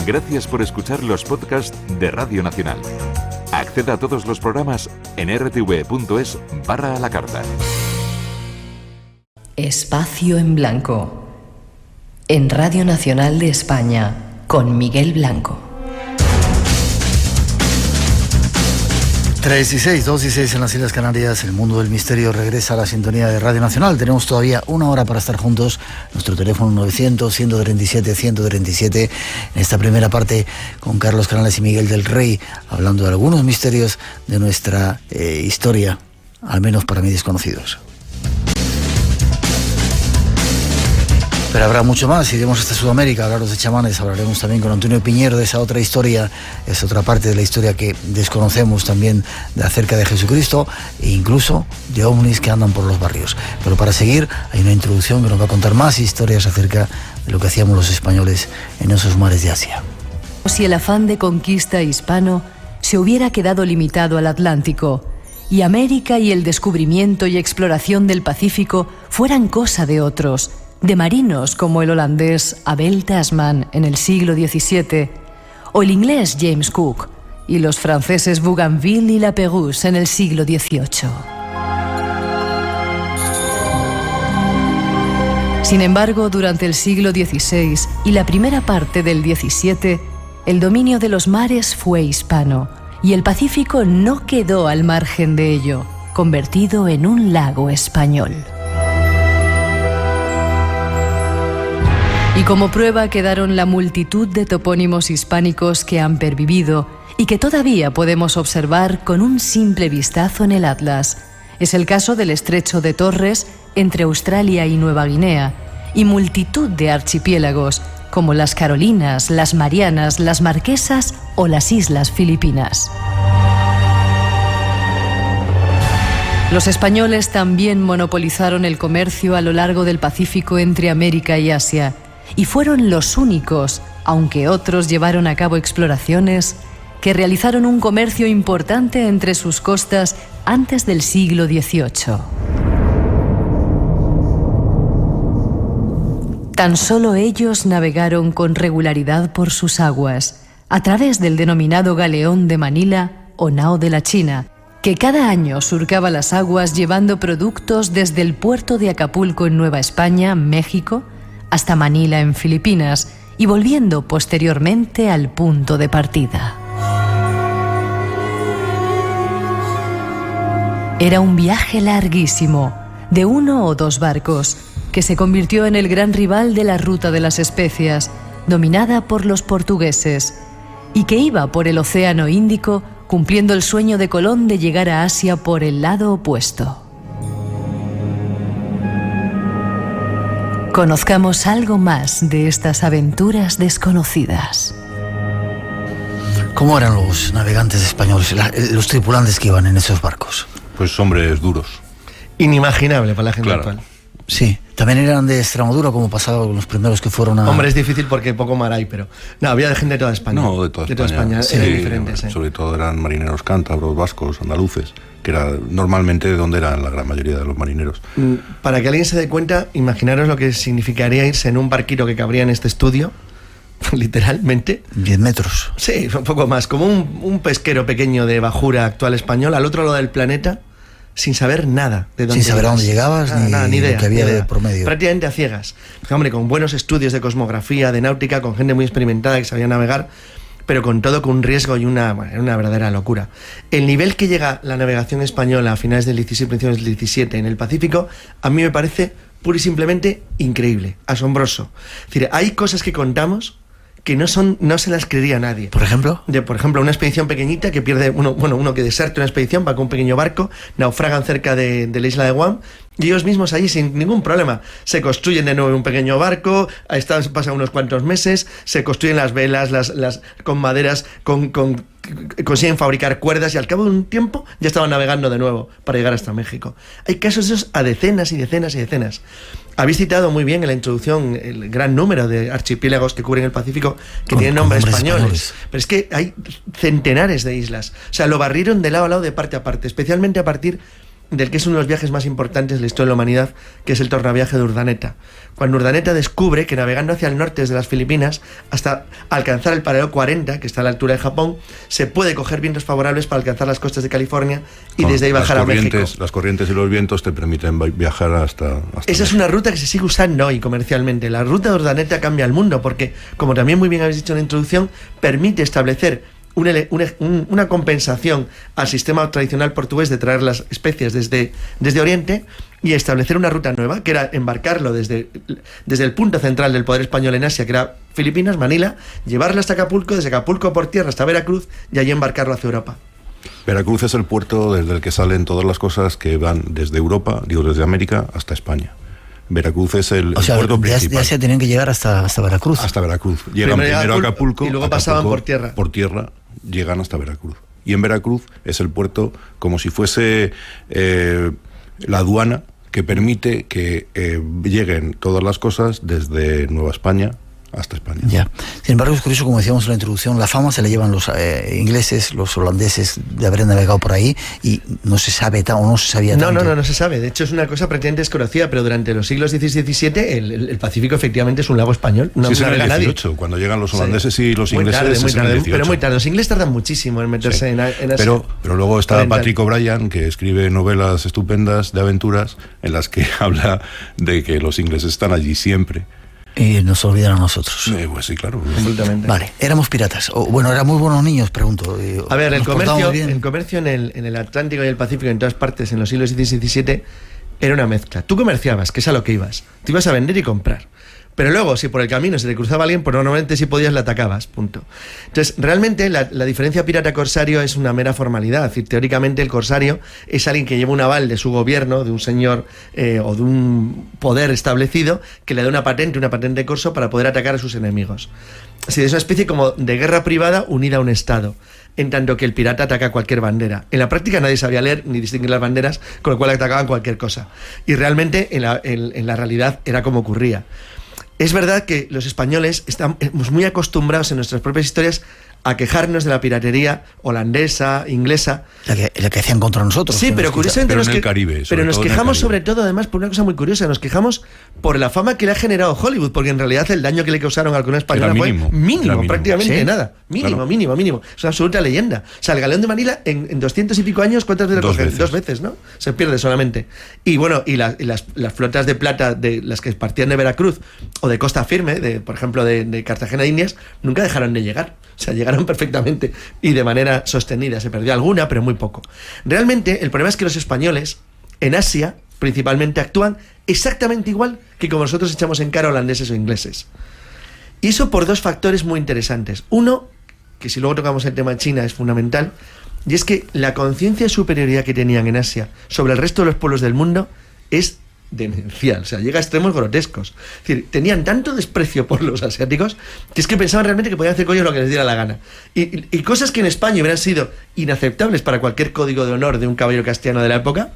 Gracias por escuchar los podcasts de Radio Nacional. Acceda a todos los programas en rtv.es/a la carta. Espacio en Blanco. En Radio Nacional de España, con Miguel Blanco. 3:16, 2:16 en las Islas Canarias. El mundo del misterio regresa a la sintonía de Radio Nacional. Tenemos todavía una hora para estar juntos. Nuestro teléfono 900-137-137. En esta primera parte con Carlos Canales y Miguel del Rey, hablando de algunos misterios de nuestra historia, al menos para mí desconocidos. Pero habrá mucho más. Iremos hasta Sudamérica a hablaros de chamanes. Hablaremos también con Antonio Piñero de esa otra historia, esa otra parte de la historia que desconocemos también acerca de Jesucristo e incluso de ovnis que andan por los barrios. Pero para seguir, hay una introducción que nos va a contar más historias acerca de lo que hacíamos los españoles en esos mares de Asia. Si el afán de conquista hispano se hubiera quedado limitado al Atlántico y América y el descubrimiento y exploración del Pacífico fueran cosa de otros, de marinos como el holandés Abel Tasman en el siglo XVII, o el inglés James Cook, y los franceses Bougainville y Lapérouse en el siglo XVIII. Sin embargo, durante el siglo XVI y la primera parte del XVII, el dominio de los mares fue hispano, y el Pacífico no quedó al margen de ello, convertido en un lago español. Y como prueba quedaron la multitud de topónimos hispánicos que han pervivido y que todavía podemos observar con un simple vistazo en el Atlas. Es el caso del estrecho de Torres entre Australia y Nueva Guinea, y multitud de archipiélagos como las Carolinas, las Marianas, las Marquesas o las Islas Filipinas. Los españoles también monopolizaron el comercio a lo largo del Pacífico entre América y Asia, y fueron los únicos, aunque otros llevaron a cabo exploraciones, que realizaron un comercio importante entre sus costas antes del siglo XVIII. Tan solo ellos navegaron con regularidad por sus aguas, a través del denominado galeón de Manila o nao de la China, que cada año surcaba las aguas llevando productos desde el puerto de Acapulco en Nueva España, México, hasta Manila en Filipinas, y volviendo posteriormente al punto de partida. Era un viaje larguísimo, de 1 o 2 barcos, que se convirtió en el gran rival de la ruta de las especias, dominada por los portugueses, y que iba por el Océano Índico cumpliendo el sueño de Colón de llegar a Asia por el lado opuesto. Conozcamos algo más de estas aventuras desconocidas. ¿Cómo eran los navegantes españoles, los tripulantes que iban en esos barcos? Pues hombres duros. Inimaginable para la gente actual. Sí, también eran de Extremadura, como pasaba con los primeros que fueron a... Hombre, es difícil porque poco mar hay, pero... No, había de gente de toda España. No, de toda España. Sí, eran diferentes. Sobre todo eran marineros cántabros, vascos, andaluces, que era normalmente donde eran la gran mayoría de los marineros. Para que alguien se dé cuenta, imaginaros lo que significaría irse en un barquito que cabría en este estudio, literalmente. 10 metros. Sí, un poco más, como un pesquero pequeño de bajura actual español, al otro lado del planeta, sin saber nada de dónde sin saber a dónde llegabas, ni idea, lo que había ni idea. de promedio. Prácticamente a ciegas. Hombre, con buenos estudios de cosmografía, de náutica, con gente muy experimentada que sabía navegar, pero con todo con un riesgo y una verdadera locura. El nivel que llega la navegación española a finales del 16, principios del 17 en el Pacífico, a mí me parece pura y simplemente increíble, asombroso. Es decir, hay cosas que contamos que no se las creería nadie. ¿Por ejemplo? Por ejemplo, una expedición pequeñita que pierde uno que deserta una expedición, va con un pequeño barco, naufragan cerca de la isla de Guam, y ellos mismos allí sin ningún problema se construyen de nuevo un pequeño barco, pasan unos cuantos meses, se construyen las velas, las con maderas, consiguen fabricar cuerdas, y al cabo de un tiempo ya estaban navegando de nuevo para llegar hasta México. Hay casos de esos a decenas y decenas y decenas. Habéis citado muy bien en la introducción el gran número de archipiélagos que cubren el Pacífico que tienen nombres españoles. Pero es que hay centenares de islas. O sea, lo barrieron de lado a lado, de parte a parte, especialmente a partir del que es uno de los viajes más importantes de la historia de la humanidad, que es el tornaviaje de Urdaneta. Cuando Urdaneta descubre que navegando hacia el norte desde las Filipinas hasta alcanzar el paralelo 40, que está a la altura de Japón, se puede coger vientos favorables para alcanzar las costas de California y desde ahí bajar a México. Las corrientes y los vientos te permiten viajar hasta Esa es una ruta que se sigue usando hoy comercialmente. La ruta de Urdaneta cambia el mundo porque, como también muy bien habéis dicho en la introducción, permite establecer una compensación al sistema tradicional portugués de traer las especies desde Oriente y establecer una ruta nueva, que era embarcarlo desde el punto central del poder español en Asia, que era Filipinas, Manila, llevarlo hasta Acapulco, desde Acapulco por tierra hasta Veracruz y allí embarcarlo hacia Europa. Veracruz es el puerto desde el que salen todas las cosas que van desde Europa, desde América hasta España. Veracruz es el puerto principal. Ya se tenían que llegar hasta Veracruz. Hasta Veracruz. Llegan primero a Acapulco y luego pasaban por tierra. Por tierra llegan hasta Veracruz. Y en Veracruz es el puerto como si fuese la aduana que permite que lleguen todas las cosas desde Nueva España hasta España. Ya. Sin embargo, es curioso, como decíamos en la introducción, la fama se la llevan los ingleses, los holandeses, de haber navegado por ahí, y no se sabe o no se sabía tanto. No se sabe. De hecho, es una cosa prácticamente desconocida, pero durante los siglos XVI y XVII el Pacífico efectivamente es un lago español. No es en el 18, nadie. Cuando llegan los holandeses y los ingleses. Muy tarde, en el 18. pero muy tarde. Los ingleses tardan muchísimo en meterse en Asia. Pero luego está Patrick O'Brien, que escribe novelas estupendas de aventuras en las que habla de que los ingleses están allí siempre. Y nos olvidan a nosotros. Pues sí, claro. Completamente. Vale, éramos piratas. Bueno, eran muy buenos niños, pregunto. A ver, el comercio en el Atlántico y el Pacífico, en todas partes, en los siglos XVI y XVII, era una mezcla. Tú comerciabas, que es a lo que ibas. Tú ibas a vender y comprar. Pero luego, si por el camino se te cruzaba alguien, pues normalmente si podías le atacabas, punto. Entonces, realmente la diferencia pirata-corsario es una mera formalidad. Es decir, teóricamente el corsario es alguien que lleva un aval de su gobierno, de un señor o de un poder establecido, que le da una patente corso para poder atacar a sus enemigos. Así es una especie como de guerra privada unida a un estado, en tanto que el pirata ataca cualquier bandera. En la práctica nadie sabía leer ni distinguir las banderas, con lo cual atacaban cualquier cosa. Y realmente en la realidad era como ocurría. Es verdad que los españoles estamos muy acostumbrados en nuestras propias historias a quejarnos de la piratería holandesa, inglesa. La que hacían contra nosotros. Sí, pero curiosamente nos quejamos sobre todo, además, por una cosa muy curiosa. Nos quejamos por la fama que le ha generado Hollywood, porque en realidad el daño que le causaron a alguna española fue mínimo, prácticamente nada. Mínimo. Es una absoluta leyenda. O sea, el galeón de Manila en 200 y pico años, ¿cuántas veces lo cogen? 2 veces, ¿no? Se pierde solamente. Y bueno, las flotas de plata de las que partían de Veracruz o de Costa Firme, por ejemplo, de Cartagena de Indias, nunca dejaron de llegar. O sea, llegaron perfectamente y de manera sostenida. Se perdió alguna, pero muy poco. Realmente, el problema es que los españoles, en Asia, principalmente, actúan exactamente igual que como nosotros echamos en cara holandeses o ingleses. Y eso por 2 factores muy interesantes. Uno, que si luego tocamos el tema de China es fundamental, y es que la conciencia de superioridad que tenían en Asia sobre el resto de los pueblos del mundo es demencial, o sea, llega a extremos grotescos. Es decir, tenían tanto desprecio por los asiáticos que es que pensaban realmente que podían hacer con ellos lo que les diera la gana. Y cosas que en España hubieran sido inaceptables para cualquier código de honor de un caballero castellano de la época,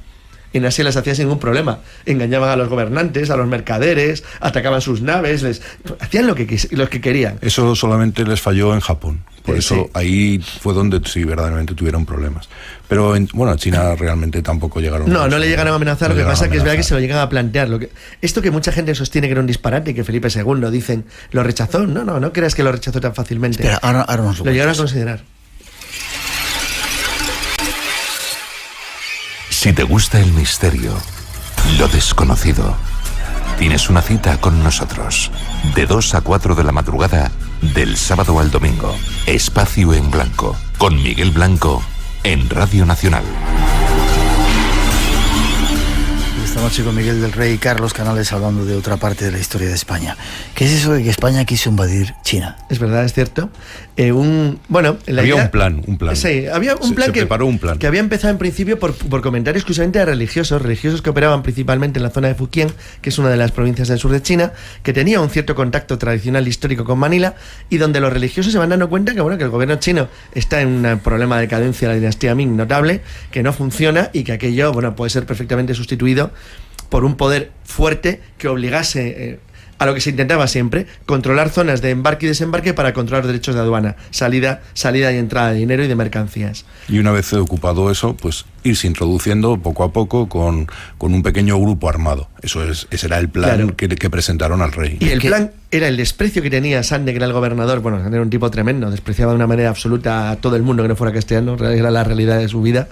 en Asia las hacían sin ningún problema. Engañaban a los gobernantes, a los mercaderes, atacaban sus naves, hacían lo que querían. Eso solamente les falló en Japón. Por eso ahí fue donde sí verdaderamente tuvieron problemas. Pero a China realmente tampoco llegaron. No le llegaron a amenazar. Lo que pasa es que es verdad que se lo llegan a plantear. Esto que mucha gente sostiene que era un disparate y que Felipe II dicen lo rechazó. No creas que lo rechazó tan fácilmente. Espera, ahora nos lo llegaron a considerar. Si te gusta el misterio, lo desconocido, tienes una cita con nosotros. De 2 a 4 de la madrugada, del sábado al domingo. Espacio en Blanco, con Miguel Blanco, en Radio Nacional. Esta noche con Miguel del Rey y Carlos Canales hablando de otra parte de la historia de España. ¿Qué es eso de que España quiso invadir China? Es verdad, es cierto. Había un plan. Sí, había un plan se preparó un plan que había empezado en principio por comentarios exclusivamente de religiosos que operaban principalmente en la zona de Fujian, que es una de las provincias del sur de China, que tenía un cierto contacto tradicional histórico con Manila, y donde los religiosos se van dando cuenta que el gobierno chino está en un problema de decadencia de la dinastía Ming notable, que no funciona y que aquello puede ser perfectamente sustituido por un poder fuerte que obligase a lo que se intentaba siempre, controlar zonas de embarque y desembarque para controlar derechos de aduana, salida y entrada de dinero y de mercancías. Y una vez ocupado eso, pues irse introduciendo poco a poco con un pequeño grupo armado. Ese era el plan que presentaron al rey. Y el plan era el desprecio que tenía Sande, que era el gobernador. Bueno, Sande era un tipo tremendo, despreciaba de una manera absoluta a todo el mundo que no fuera castellano, era la realidad de su vida.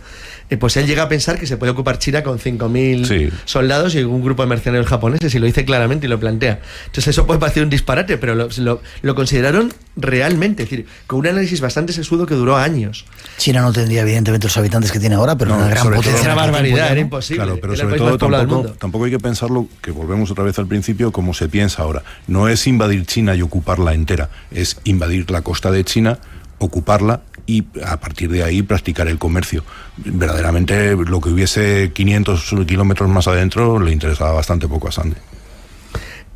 Pues él llega a pensar que se puede ocupar China con 5.000 soldados y un grupo de mercenarios japoneses, y lo dice claramente y lo plantea. Entonces eso puede parecer un disparate, pero lo consideraron realmente, es decir, con un análisis bastante sesudo que duró años. China no tendría evidentemente los habitantes que tiene ahora, pero una gran potencia. Era una barbaridad, era imposible. Claro, pero sobre todo tampoco hay que pensarlo, que volvemos otra vez al principio, como se piensa ahora. No es invadir China y ocuparla entera, es invadir la costa de China, ocuparla y a partir de ahí practicar el comercio. Verdaderamente lo que hubiese 500 kilómetros más adentro le interesaba bastante poco a Sande.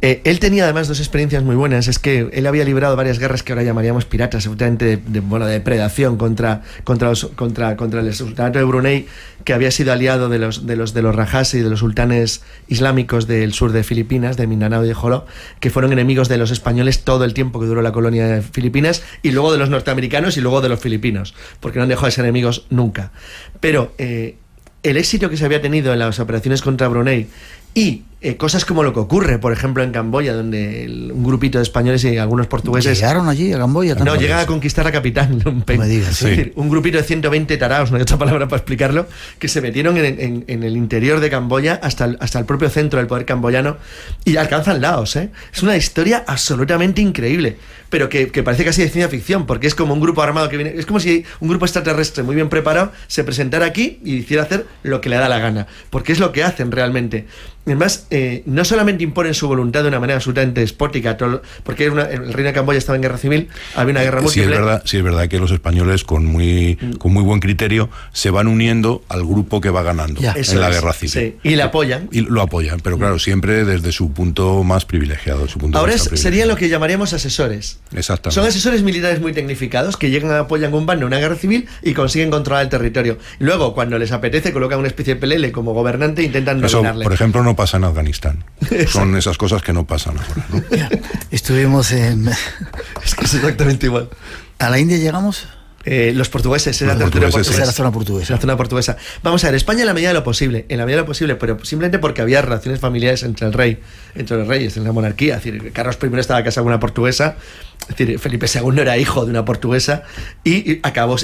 Él tenía además dos experiencias muy buenas. Es que él había librado varias guerras que ahora llamaríamos piratas, absolutamente de depredación contra el sultanato de Brunei, que había sido aliado de los Rajás y de los sultanes islámicos del sur de Filipinas, de Mindanao y de Joló, que fueron enemigos de los españoles todo el tiempo que duró la colonia de Filipinas, y luego de los norteamericanos y luego de los filipinos, porque no han dejado de ser enemigos nunca. Pero el éxito que se había tenido en las operaciones contra Brunei y cosas como lo que ocurre, por ejemplo, en Camboya, donde un grupito de españoles y algunos portugueses... ¿Llegaron allí a Camboya? No, llegan a conquistar la capital. No me digas, es decir, un grupito de 120 taraos, no hay otra palabra para explicarlo, que se metieron en el interior de Camboya hasta el propio centro del poder camboyano y alcanzan Laos. Es una historia absolutamente increíble, pero que parece casi de ciencia ficción, porque es como un grupo armado que viene... Es como si un grupo extraterrestre muy bien preparado se presentara aquí y hiciera hacer lo que le da la gana, porque es lo que hacen realmente. Además, no solamente imponen su voluntad de una manera absolutamente despótica, porque el reino de Camboya estaba en guerra civil, había una guerra múltiple. Sí, es verdad que los españoles con muy buen criterio se van uniendo al grupo que va ganando en la guerra civil. Sí, y le apoyan. Y lo apoyan, pero claro, siempre desde su punto más privilegiado. Ahora serían lo que llamaríamos asesores. Exactamente. Son asesores militares muy tecnificados que llegan a apoyar un bando en una guerra civil y consiguen controlar el territorio. Luego, cuando les apetece, colocan una especie de pelele como gobernante e intentan dominarle. Por ejemplo, no pasa en Afganistán. Son esas cosas que no pasan ahora, ¿no? Estuvimos en... Es que es exactamente igual. ¿A la India llegamos? Los portugueses, era la zona portuguesa. Vamos a ver, España en la medida de lo posible, pero simplemente porque había relaciones familiares entre los reyes, en la monarquía. Es decir, Carlos I estaba casado con una portuguesa, es decir, Felipe II no era hijo de una portuguesa y acabó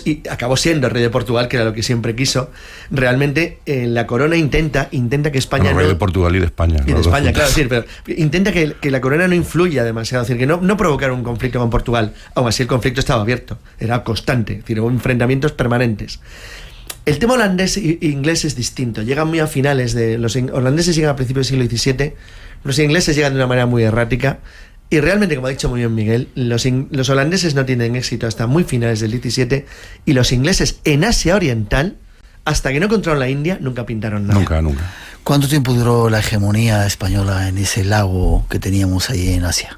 siendo rey de Portugal, que era lo que siempre quiso. Realmente la corona intenta que España rey de Portugal y de España. Y de España, claro, decir, pero intenta que la corona no influya demasiado, es decir, que no provocar un conflicto con Portugal. Aún así el conflicto estaba abierto, era constante, es decir, hubo enfrentamientos permanentes. El tema holandés e inglés es distinto. Llegan muy a finales los holandeses llegan a principios del siglo XVII, los ingleses llegan de una manera muy errática. Y realmente, como ha dicho muy bien Miguel, los holandeses no tienen éxito hasta muy finales del 17 y los ingleses en Asia Oriental, hasta que no controlaron la India, nunca pintaron nada. Nunca. ¿Cuánto tiempo duró la hegemonía española en ese lago que teníamos ahí en Asia?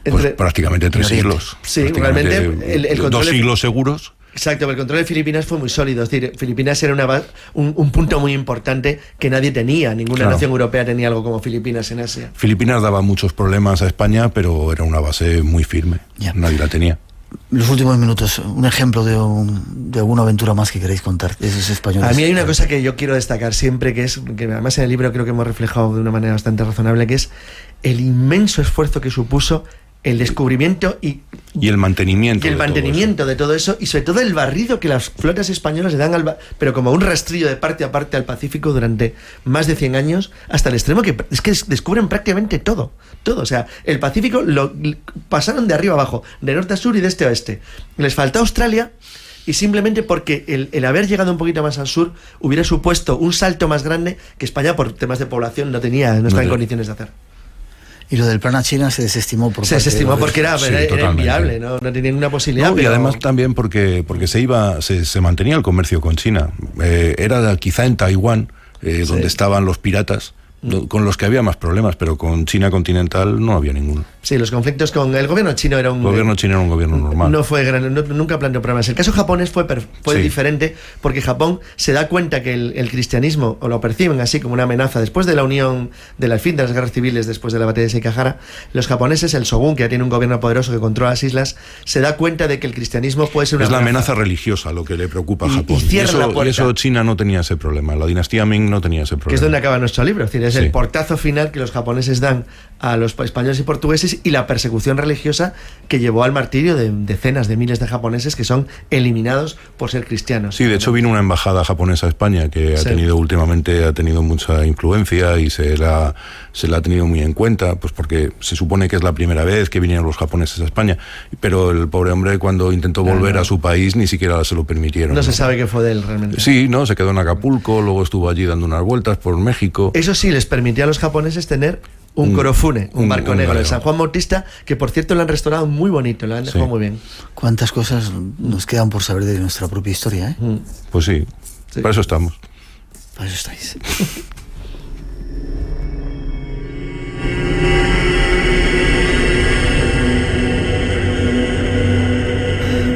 Pues prácticamente 3 siglos. Sí, realmente el control 2 siglos seguros. Exacto, pero el control de Filipinas fue muy sólido. Es decir, Filipinas era un punto muy importante que nadie tenía. Ninguna nación europea tenía algo como Filipinas en Asia. Filipinas daba muchos problemas a España, pero era una base muy firme. Nadie la tenía. Los últimos minutos, un ejemplo de alguna aventura más que queréis contar de esos españoles. A mí hay una cosa que yo quiero destacar siempre, que además en el libro creo que hemos reflejado de una manera bastante razonable, que es el inmenso esfuerzo que supuso el descubrimiento y el mantenimiento de todo eso, y sobre todo el barrido que las flotas españolas le dan pero como un rastrillo de parte a parte al Pacífico durante más de 100 años, hasta el extremo que es que descubren prácticamente todo, o sea, el Pacífico lo pasaron de arriba abajo, de norte a sur y de este a oeste. Les faltó Australia, y simplemente porque el haber llegado un poquito más al sur hubiera supuesto un salto más grande que España, por temas de población, no estaba en condiciones de hacer. Y lo del plan a China se desestimó porque era inviable, no tenía ninguna posibilidad. Y además también porque se mantenía el comercio con China. Era quizá en Taiwán donde estaban los piratas, con los que había más problemas, pero con China continental no había ninguno. Sí, los conflictos con el gobierno chino era un... El gobierno chino era un gobierno normal. No fue nunca planteó problemas. El caso japonés fue Sí. diferente, porque Japón se da cuenta que el cristianismo, o lo perciben así como una amenaza, después de la unión, del fin de las guerras civiles, después de la batalla de Sekigahara, los japoneses, el shogun, que ya tiene un gobierno poderoso que controla las islas, se da cuenta de que el cristianismo puede ser una Es la amenaza religiosa lo que le preocupa a Japón. Y cierra la puerta. Y eso China no tenía ese problema. La dinastía Ming no tenía ese problema. Que es donde acaba nuestro libro, es decir, es Sí. el portazo final que los japoneses dan a los españoles y portugueses y la persecución religiosa que llevó al martirio de decenas de miles de japoneses que son eliminados por ser cristianos. Sí, de hecho vino una embajada japonesa a España que Sí. últimamente ha tenido mucha influencia y se la ha tenido muy en cuenta, pues porque se supone que es la primera vez que vinieron los japoneses a España, pero el pobre hombre cuando intentó volver a su país ni siquiera se lo permitieron. No se sabe qué fue de él realmente. Sí, no, se quedó en Acapulco, luego estuvo allí dando unas vueltas por México. Eso sí, les permitía a los japoneses tener un Korofune, un barco negro, galeo. el San Juan Bautista, que por cierto lo han restaurado muy bonito, lo han dejado Sí. muy bien. Cuántas cosas nos quedan por saber de nuestra propia historia, ¿eh? Pues sí, Sí. para eso estamos. Para eso estáis.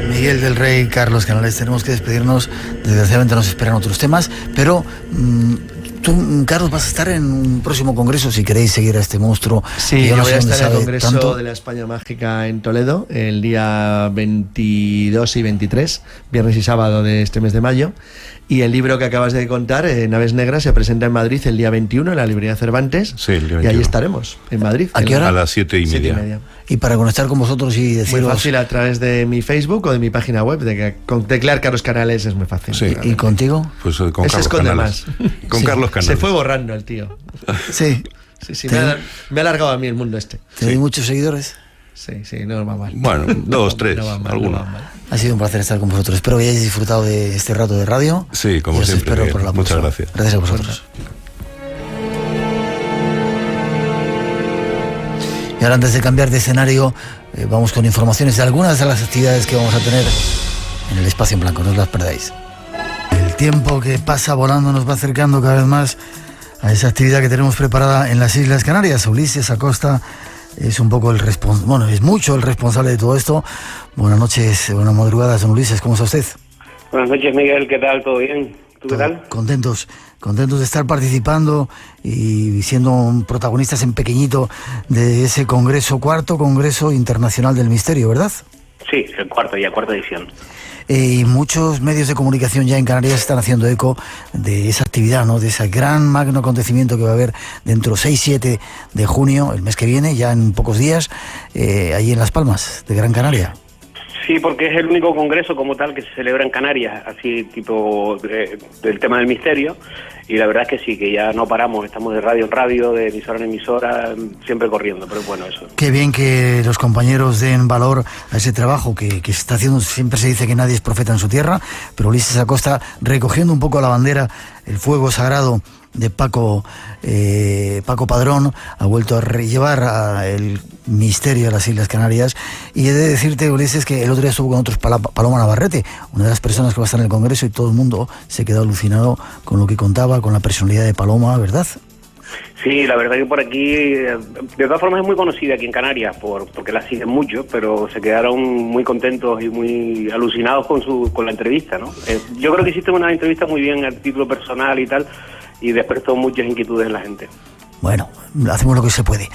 Miguel del Rey, Carlos Canales, tenemos que despedirnos. Desgraciadamente nos esperan otros temas, pero tú, Carlos, vas a estar en un próximo congreso si queréis seguir a este monstruo. Sí, que yo no voy sé a dónde estar en el sabe Congreso tanto. de la España Mágica en Toledo el día 22 y 23, viernes y sábado de este mes de mayo. Y el libro que acabas de contar, Naves Negras, se presenta en Madrid el día 21 en la librería Cervantes. Sí, el día y ahí 21. estaremos, en Madrid. ¿A qué hora? A las 7:30. 7:30. Y para conectar con vosotros y Muy deciros... fácil a través de mi Facebook o de mi página web, con teclear Carlos Canales es muy fácil. Sí. ¿Y contigo? Pues con Ese Carlos esconde Canales. más. Con Sí. Carlos Canales. Se fue borrando el tío. Sí. Sí, me ha alargado a mí el mundo este. ¿Tenéis muchos seguidores? Sí, no va mal. Bueno, 2, 3, No va mal, alguno. no va mal. Ha sido un placer estar con vosotros. Espero que hayáis disfrutado de este rato de radio. Sí, como Y os siempre, espero Miguel. por la Muchas próxima. gracias. Gracias a vosotros. Y ahora, antes de cambiar de escenario, vamos con informaciones de algunas de las actividades que vamos a tener en el Espacio en Blanco. No os las perdáis. El tiempo que pasa volando nos va acercando cada vez más a esa actividad que tenemos preparada en las Islas Canarias. Ulises Acosta es un poco es mucho el responsable de todo esto. Buenas noches, buenas madrugadas, don Ulises, ¿cómo está usted? Buenas noches, Miguel, ¿qué tal? ¿Todo bien? ¿Tú qué tal? Contentos de estar participando y siendo protagonistas en pequeñito de ese cuarto Congreso Internacional del Misterio, ¿verdad? Sí, el cuarta edición. Y muchos medios de comunicación ya en Canarias están haciendo eco de esa actividad, ¿no? De ese gran magno acontecimiento que va a haber dentro 6-7 de junio, el mes que viene, ya en pocos días, allí en Las Palmas, de Gran Canaria. Sí, porque es el único congreso como tal que se celebra en Canarias, así tipo del tema del misterio, y la verdad es que sí, que ya no paramos, estamos de radio en radio, de emisora en emisora, siempre corriendo, pero bueno, eso. Qué bien que los compañeros den valor a ese trabajo que se está haciendo. Siempre se dice que nadie es profeta en su tierra, pero Ulises Acosta, recogiendo un poco la bandera, el fuego sagrado de Paco Padrón, ha vuelto a llevar el misterio a las Islas Canarias. Y he de decirte, Ulises, que el otro día estuvo con otros Paloma Navarrete, una de las personas que va a estar en el Congreso, y todo el mundo se quedó alucinado con lo que contaba, con la personalidad de Paloma, ¿verdad? Sí, la verdad que por aquí, de todas formas es muy conocida aquí en Canarias, porque la siguen mucho, pero se quedaron muy contentos y muy alucinados con la entrevista, ¿no? Yo creo que hiciste una entrevista muy bien a título personal y tal, y despertó muchas inquietudes en la gente. Bueno, hacemos lo que se puede.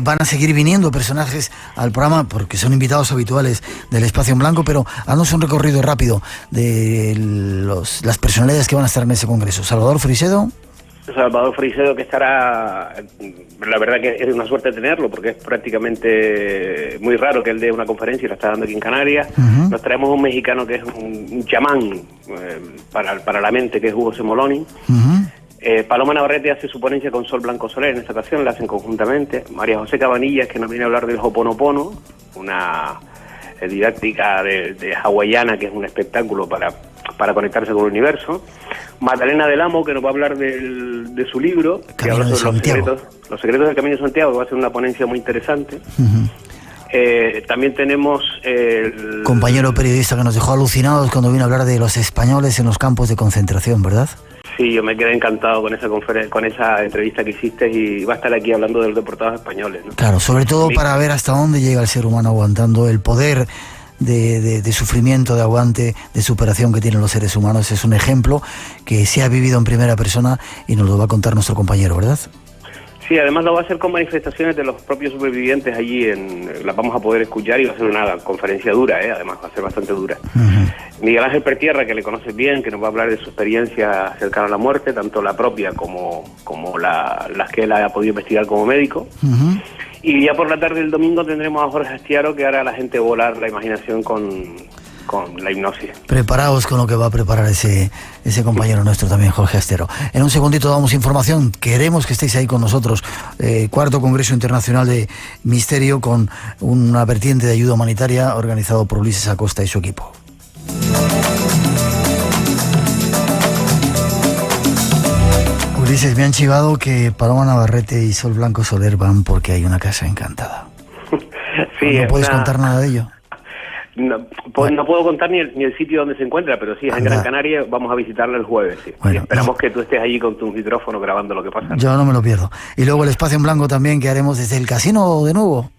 Van a seguir viniendo personajes al programa porque son invitados habituales del Espacio en Blanco, pero haznos un recorrido rápido de las personalidades que van a estar en ese congreso. Salvador Frisedo. Salvador Frisedo, que estará, la verdad que es una suerte tenerlo, porque es prácticamente muy raro que él dé una conferencia y la está dando aquí en Canarias. Uh-huh. Nos traemos un mexicano que es un chamán para la mente, que es Hugo Semoloni. Uh-huh. Paloma Navarrete hace su ponencia con Sol Blanco Soler, en esta ocasión la hacen conjuntamente. María José Cabanillas, que nos viene a hablar del Ho'oponopono, una didáctica de hawaiana, que es un espectáculo para conectarse con el universo. Magdalena del Amo, que nos va a hablar de su libro, que habla sobre los secretos del Camino de Santiago, que va a ser una ponencia muy interesante. Uh-huh. También tenemos el compañero periodista que nos dejó alucinados cuando vino a hablar de los españoles en los campos de concentración, ¿verdad? Sí, yo me quedé encantado con esa con esa entrevista que hiciste, y va a estar aquí hablando de los deportados españoles, ¿no? Claro, sobre todo para ver hasta dónde llega el ser humano aguantando, el poder de sufrimiento, de aguante, de superación que tienen los seres humanos. Es un ejemplo que se ha vivido en primera persona y nos lo va a contar nuestro compañero, ¿verdad? Sí, además lo va a hacer con manifestaciones de los propios supervivientes allí, las vamos a poder escuchar, y va a ser una conferencia dura, además va a ser bastante dura. Miguel Ángel Pertierra, que le conoces bien, que nos va a hablar de su experiencia cercana a la muerte, tanto la propia como las que él ha podido investigar como médico. Y ya por la tarde del domingo tendremos a Jorge Astiaro, que hará a la gente volar la imaginación con la hipnosis. Preparaos con lo que va a preparar ese compañero nuestro también, Jorge Astiaro. En un segundito damos información. Queremos que estéis ahí con nosotros. Cuarto Congreso Internacional de Misterio, con una vertiente de ayuda humanitaria organizado por Ulises Acosta y su equipo. Ulises, me han chivado que Paloma Navarrete y Sol Blanco Soler van porque hay una casa encantada. Sí, ¿No puedes contar nada de ello? No, pues no puedo contar ni el sitio donde se encuentra, pero sí, es en Gran Canaria. Vamos a visitarla el jueves, sí. Bueno, y esperamos que tú estés allí con tu micrófono grabando lo que pasa. Yo no me lo pierdo. Y luego el espacio en blanco también, que haremos desde el casino de nuevo.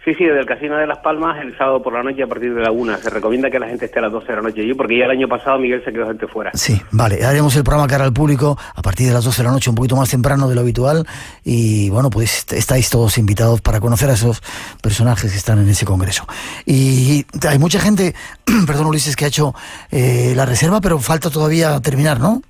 Sí, desde el Casino de Las Palmas, el sábado por la noche a partir de la 1. Se recomienda que la gente esté a las 12 de la noche allí, porque ya el año pasado Miguel se quedó gente fuera. Sí, vale. Haremos el programa cara al público a partir de las 12 de la noche, un poquito más temprano de lo habitual. Y bueno, pues estáis todos invitados para conocer a esos personajes que están en ese congreso. Y hay mucha gente, perdón Ulises, que ha hecho la reserva, pero falta todavía terminar, ¿no?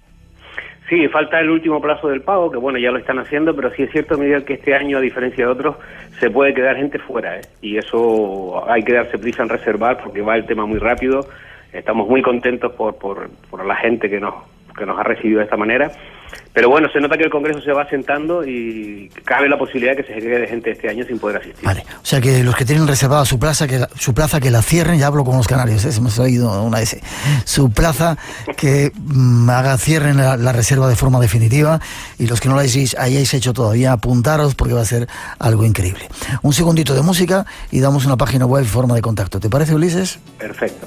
Sí, falta el último plazo del pago, que bueno, ya lo están haciendo, pero sí es cierto, Miguel, que este año, a diferencia de otros, se puede quedar gente fuera, y eso hay que darse prisa en reservar, porque va el tema muy rápido. Estamos muy contentos por la gente que nos ha recibido de esta manera. Pero bueno, se nota que el Congreso se va asentando y cabe la posibilidad de que se quede gente este año sin poder asistir. Vale, o sea que los que tienen reservada su plaza, que la cierren. Ya hablo con los canarios, se me ha oído una S. Su plaza, que cierren la reserva de forma definitiva, y los que no la hayáis hecho todavía, apuntaros, porque va a ser algo increíble. Un segundito de música y damos una página web y forma de contacto. ¿Te parece, Ulises? Perfecto.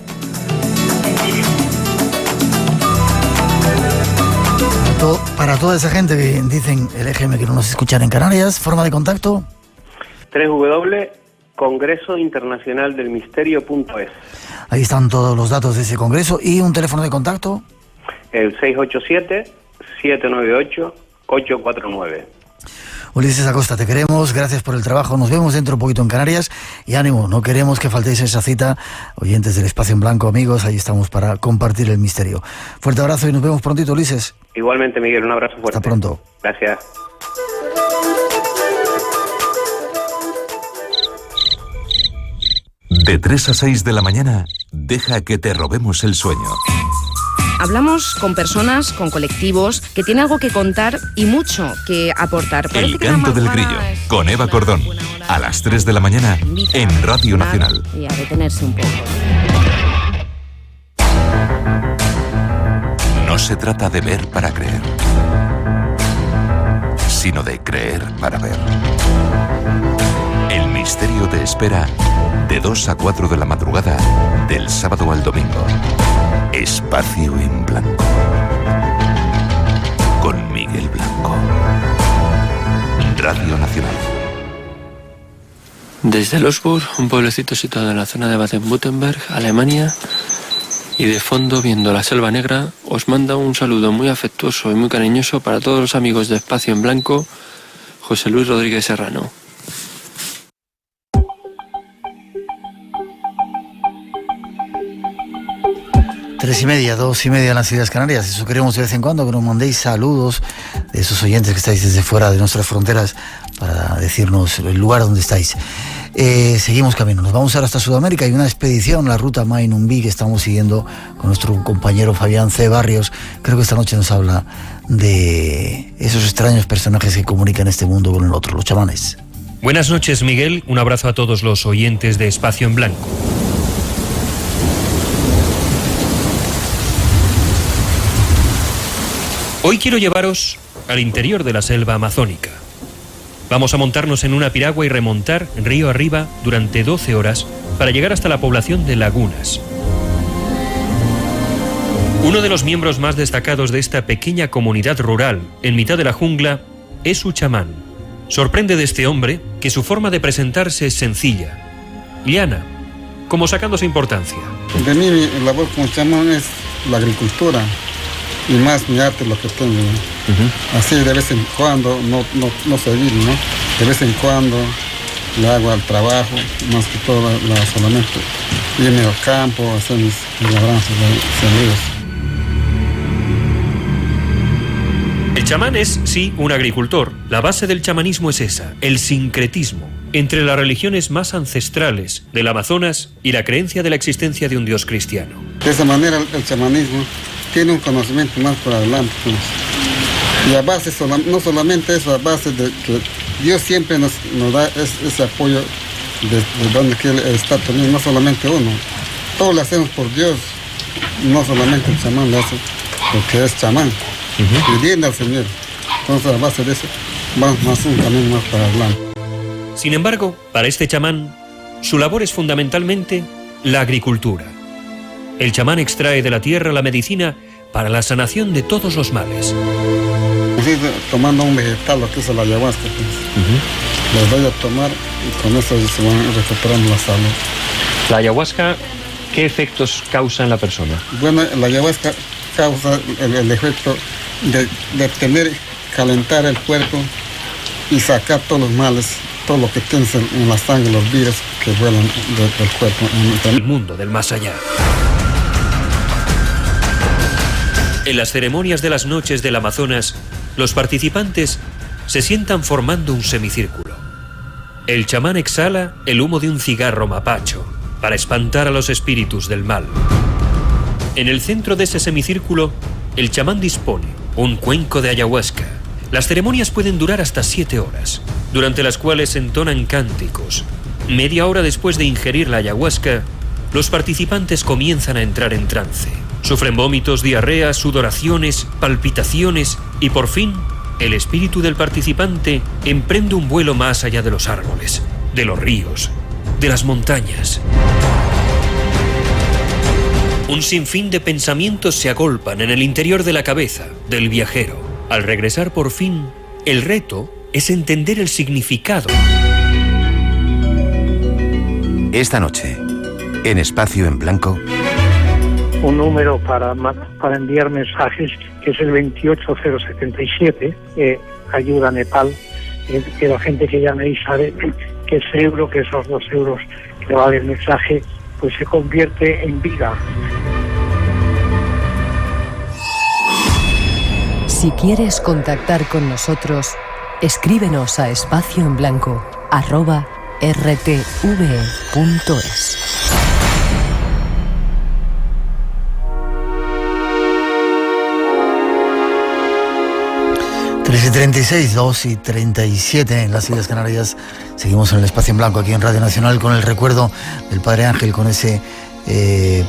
Para toda esa gente que dicen el EGM que no nos escuchan en Canarias, forma de contacto. www.congresointernacionaldelmisterio.es. Ahí están todos los datos de ese congreso. ¿Y un teléfono de contacto? El 687-798-849. Ulises Acosta, te queremos, gracias por el trabajo. Nos vemos dentro un poquito en Canarias. Y ánimo, no queremos que faltéis a esa cita. Oyentes del Espacio en Blanco, amigos, ahí estamos para compartir el misterio. Fuerte abrazo y nos vemos prontito, Ulises. Igualmente, Miguel, un abrazo fuerte. Hasta pronto. Gracias. De 3 a 6 de la mañana, deja que te robemos el sueño. Hablamos con personas, con colectivos, que tienen algo que contar y mucho que aportar. El canto del grillo, con Eva Cordón, a las 3 de la mañana, en Radio Nacional. Y a detenerse un poco. No se trata de ver para creer, sino de creer para ver. El misterio te espera de 2 a 4 de la madrugada, del sábado al domingo. Espacio en Blanco, con Miguel Blanco. Radio Nacional. Desde Losburg, un pueblecito situado en la zona de Baden-Württemberg, Alemania, y de fondo, viendo la Selva Negra, os manda un saludo muy afectuoso y muy cariñoso para todos los amigos de Espacio en Blanco, José Luis Rodríguez Serrano. Tres y media, 2:30 en las Islas Canarias. Eso queremos de vez en cuando, que nos mandéis saludos de esos oyentes que estáis desde fuera de nuestras fronteras para decirnos el lugar donde estáis. Seguimos camino, nos vamos ahora hasta Sudamérica. Hay una expedición, la ruta Mainumbi, que estamos siguiendo con nuestro compañero Fabián C. Barrios. Creo que esta noche nos habla de esos extraños personajes que comunican este mundo con el otro, los chamanes. Buenas noches, Miguel. Un abrazo a todos los oyentes de Espacio en Blanco. Hoy quiero llevaros al interior de la selva amazónica. Vamos a montarnos en una piragua y remontar río arriba durante 12 horas para llegar hasta la población de Lagunas. Uno de los miembros más destacados de esta pequeña comunidad rural, en mitad de la jungla, es su chamán. Sorprende de este hombre que su forma de presentarse es sencilla, llana, como sacándose importancia. De mí mi labor como chamán es la agricultura y más mi arte lo que tengo. Así de vez en cuando, no seguir, ¿no? De vez en cuando le hago al trabajo, más que todo solamente irme al campo, hacer mis labranzas, sembríos. El chamán es, sí, un agricultor. La base del chamanismo es esa, el sincretismo entre las religiones más ancestrales del Amazonas y la creencia de la existencia de un Dios cristiano. De esa manera el chamanismo tiene un conocimiento más por adelante. Pues. Y a base, no solamente eso, a base de que Dios siempre nos da ese apoyo de donde Él está también, no solamente uno. Todos lo hacemos por Dios, no solamente el chamán lo hace porque es chamán. Pidiendo al Señor. Entonces, a base de eso, vamos más un camino más para adelante. Sin embargo, para este chamán, su labor es fundamentalmente la agricultura. El chamán extrae de la tierra la medicina para la sanación de todos los males. Así, tomando un vegetal, lo que es la ayahuasca, pues, los voy a tomar y con eso se van recuperando la salud. La ayahuasca, ¿qué efectos causa en la persona? Bueno, la ayahuasca causa el efecto de tener, calentar el cuerpo y sacar todos los males, todo lo que tienes en la sangre, los virus que vuelan del cuerpo. El mundo del más allá. En las ceremonias de las noches del Amazonas, los participantes se sientan formando un semicírculo. El chamán exhala el humo de un cigarro mapacho para espantar a los espíritus del mal. En el centro de ese semicírculo, el chamán dispone un cuenco de ayahuasca. Las ceremonias pueden durar hasta 7 horas, durante las cuales se entonan cánticos. Media hora después de ingerir la ayahuasca, los participantes comienzan a entrar en trance. Sufren vómitos, diarreas, sudoraciones, palpitaciones y por fin, el espíritu del participante emprende un vuelo más allá de los árboles, de los ríos, de las montañas. Un sinfín de pensamientos se agolpan en el interior de la cabeza del viajero. Al regresar por fin, el reto es entender el significado. Esta noche, en Espacio en Blanco, un número para enviar mensajes, que es el 28077, ayuda a Nepal, que la gente que llame ahí sabe que ese euro, que esos 2 euros que vale el mensaje, pues se convierte en vida. Si quieres contactar con nosotros, escríbenos a espacioenblanco@rtve.es. y 36, 2 y 37 en las Islas Canarias. Seguimos en el Espacio en Blanco aquí en Radio Nacional con el recuerdo del Padre Ángel, con ese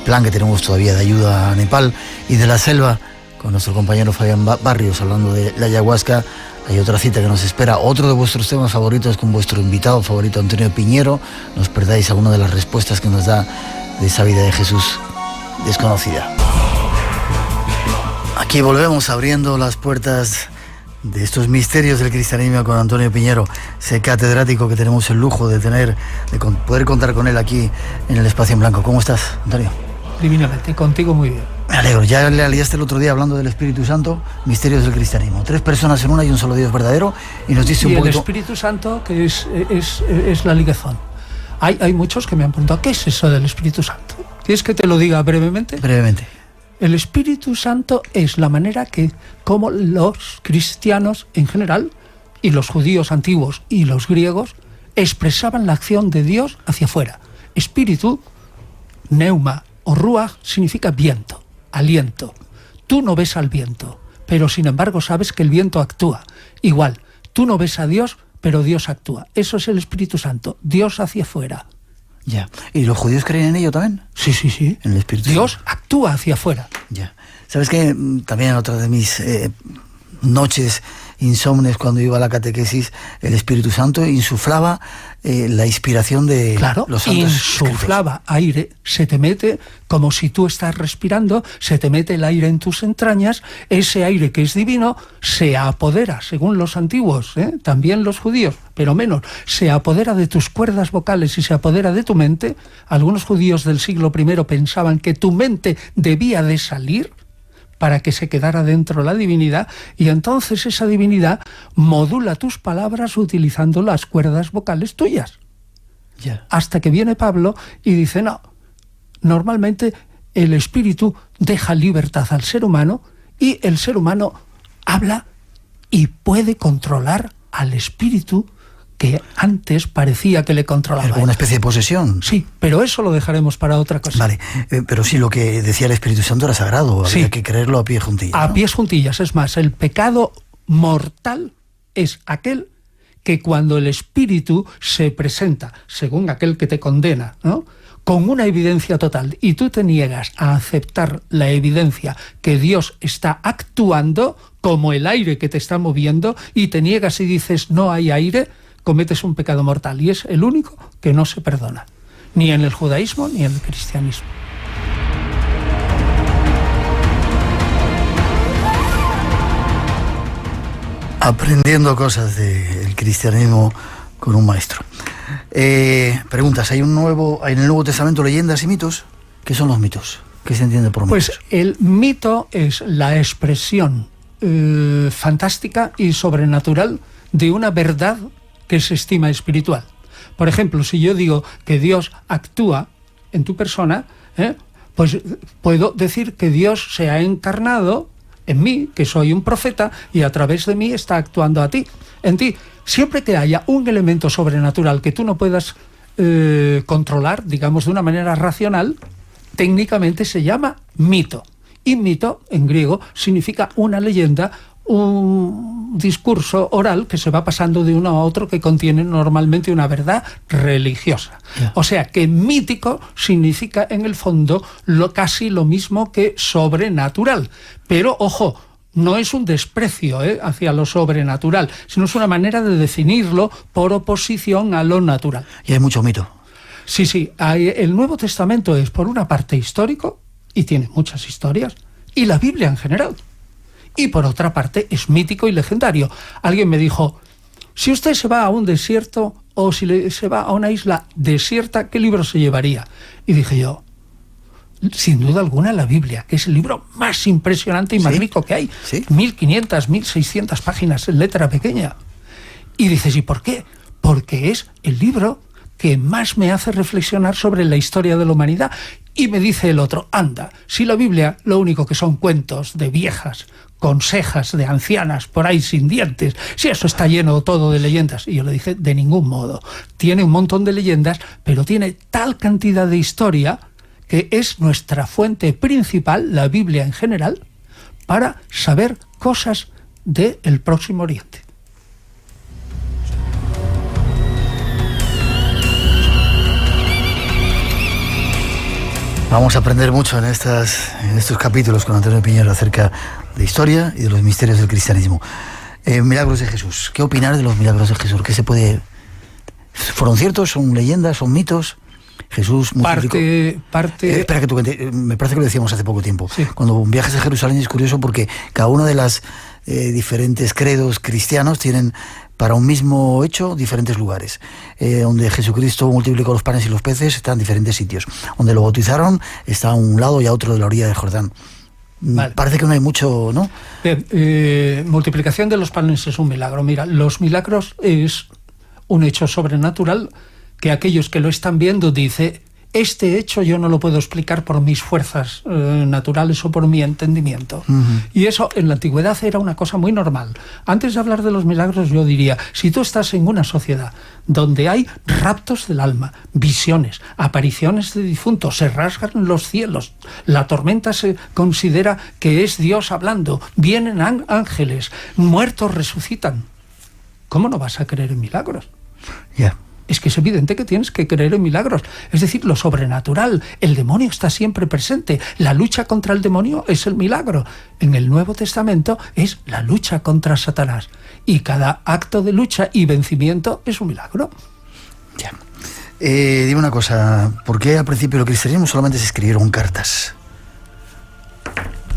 plan que tenemos todavía de ayuda a Nepal, y de la selva con nuestro compañero Fabián Barrios hablando de la ayahuasca. Hay otra cita que nos espera, otro de vuestros temas favoritos con vuestro invitado favorito Antonio Piñero. No os perdáis alguna de las respuestas que nos da de esa vida de Jesús desconocida. Aquí volvemos abriendo las puertas de estos misterios del cristianismo con Antonio Piñero, ese catedrático que tenemos el lujo de tener, de poder contar con él aquí en el Espacio en Blanco. ¿Cómo estás, Antonio? Divinamente, contigo muy bien. Me alegro. Ya le aliaste el otro día hablando del Espíritu Santo, misterios del cristianismo. 3 personas en una y un solo Dios verdadero, y nos dice un poquito... Y el Espíritu Santo, que es la ligazón. Hay muchos que me han preguntado, ¿qué es eso del Espíritu Santo? ¿Quieres que te lo diga brevemente? Brevemente. El Espíritu Santo es la manera que, como los cristianos en general, y los judíos antiguos y los griegos, expresaban la acción de Dios hacia afuera. Espíritu, neuma o ruach, significa viento, aliento. Tú no ves al viento, pero sin embargo sabes que el viento actúa. Igual, tú no ves a Dios, pero Dios actúa. Eso es el Espíritu Santo, Dios hacia afuera. Ya. ¿Y los judíos creen en ello también? Sí. En el Espíritu Dios Santo. actúa hacia afuera. Ya. ¿Sabes qué? También otra de mis noches insomnes cuando iba a la catequesis, el Espíritu Santo insuflaba la inspiración de los santos. Insuflaba aire, se te mete, como si tú estás respirando, se te mete el aire en tus entrañas, ese aire que es divino se apodera, según los antiguos, también los judíos, pero menos, se apodera de tus cuerdas vocales y se apodera de tu mente. Algunos judíos del siglo I pensaban que tu mente debía de salir para que se quedara dentro la divinidad, y entonces esa divinidad modula tus palabras utilizando las cuerdas vocales tuyas. Hasta que viene Pablo y dice, no, normalmente el espíritu deja libertad al ser humano y el ser humano habla y puede controlar al espíritu que antes parecía que le controlaba. Es como una especie de posesión. Sí, pero eso lo dejaremos para otra cosa. Vale, pero sí, lo que decía el Espíritu Santo era sagrado, había que creerlo a pies juntillas. A pies juntillas, es más, el pecado mortal es aquel que cuando el espíritu se presenta, según aquel que te condena, ¿no?, con una evidencia total, y tú te niegas a aceptar la evidencia que Dios está actuando, como el aire que te está moviendo, y te niegas y dices no hay aire, cometes un pecado mortal, y es el único que no se perdona, ni en el judaísmo ni en el cristianismo. Aprendiendo cosas del cristianismo con un maestro. Preguntas, ¿hay en el Nuevo Testamento leyendas y mitos? ¿Qué son los mitos? ¿Qué se entiende por mitos? Pues el mito es la expresión fantástica y sobrenatural de una verdad que se estima espiritual. Por ejemplo, si yo digo que Dios actúa en tu persona, pues puedo decir que Dios se ha encarnado en mí, que soy un profeta, y a través de mí está actuando en ti. Siempre que haya un elemento sobrenatural que tú no puedas controlar, digamos de una manera racional, técnicamente se llama mito. Y mito, en griego, significa una leyenda, un discurso oral que se va pasando de uno a otro, que contiene normalmente una verdad religiosa. O sea que mítico significa en el fondo casi lo mismo que sobrenatural. Pero ojo, no es un desprecio hacia lo sobrenatural, sino es una manera de definirlo por oposición a lo natural. Y hay mucho mito. Sí, el Nuevo Testamento es por una parte histórico, y tiene muchas historias, y la Biblia en general. Y por otra parte es mítico y legendario. Alguien me dijo, si usted se va a un desierto o si se va a una isla desierta, ¿qué libro se llevaría? Y dije yo, sin duda alguna la Biblia, que es el libro más impresionante y más rico que hay. 1500, 1600 páginas en letra pequeña. Y dices, ¿y por qué? Porque es el libro que más me hace reflexionar sobre la historia de la humanidad. Y me dice el otro, anda, si la Biblia lo único que son cuentos de viejas, consejas de ancianas por ahí sin dientes, si eso está lleno todo de leyendas. Y yo le dije, de ningún modo. Tiene un montón de leyendas, pero tiene tal cantidad de historia que es nuestra fuente principal, la Biblia en general, para saber cosas del Próximo Oriente. Vamos a aprender mucho en estos capítulos con Antonio Piñero acerca de historia y de los misterios del cristianismo. Milagros de Jesús. ¿Qué opinar de los milagros de Jesús? ¿Qué se puede...? ¿Fueron ciertos? ¿Son leyendas? ¿Son mitos? Jesús multiplicó... espera que tú cuentes. Me parece que lo decíamos hace poco tiempo. Sí. Cuando viajas a Jerusalén es curioso porque cada una de las diferentes credos cristianos tienen para un mismo hecho diferentes lugares. Donde Jesucristo multiplicó los panes y los peces está en diferentes sitios. Donde lo bautizaron está a un lado y a otro de la orilla del Jordán. Vale. Parece que no hay mucho, ¿no? Bien, multiplicación de los panes es un milagro. Mira, los milagros es un hecho sobrenatural que aquellos que lo están viendo dice, este hecho yo no lo puedo explicar por mis fuerzas naturales o por mi entendimiento. Y eso en la antigüedad era una cosa muy normal. Antes de hablar de los milagros yo diría, si tú estás en una sociedad donde hay raptos del alma, visiones, apariciones de difuntos, se rasgan los cielos, la tormenta se considera que es Dios hablando, vienen ángeles, muertos resucitan, ¿cómo no vas a creer en milagros? es que es evidente que tienes que creer en milagros. Es decir, lo sobrenatural. El demonio está siempre presente. La lucha contra el demonio es el milagro. En el Nuevo Testamento es la lucha contra Satanás. Y cada acto de lucha y vencimiento es un milagro. Ya. Dime una cosa, ¿por qué al principio del cristianismo solamente se escribieron cartas?